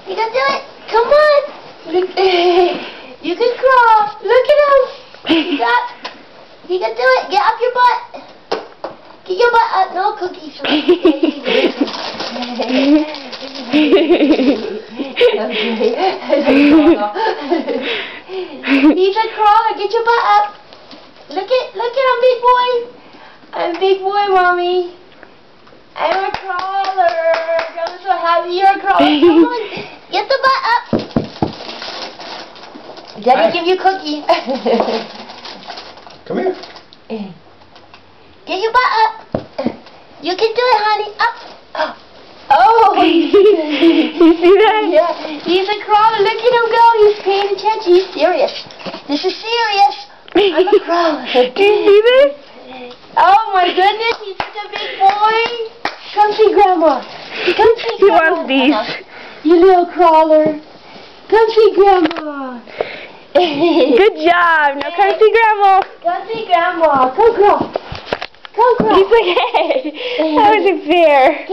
You can do it. Come on. Look, you can crawl. Look at him. You can do it. Get up your butt. Get your butt up. No cookies. He's a crawler. Get your butt up. Look at him, big boy. I'm big boy, mommy. I'm a crawler. I'm so happy you're a crawler. Come on. Get the butt up. Daddy, give you a cookie. Come here. Get your butt up. You can do it, honey. Up. Oh. You see that? Yeah. He's a crawler. Look at him go. He's paying attention. He's serious. This is serious. I'm a crawler. Do you see this? Oh my goodness. He's such a big boy. Come see Grandma. Come see He Grandma. wants these. You little crawler. Come see Grandma. Good job. Now come see Grandma. Come see Grandma. Come crawl. Come crawl. He's like, hey, that wasn't fair.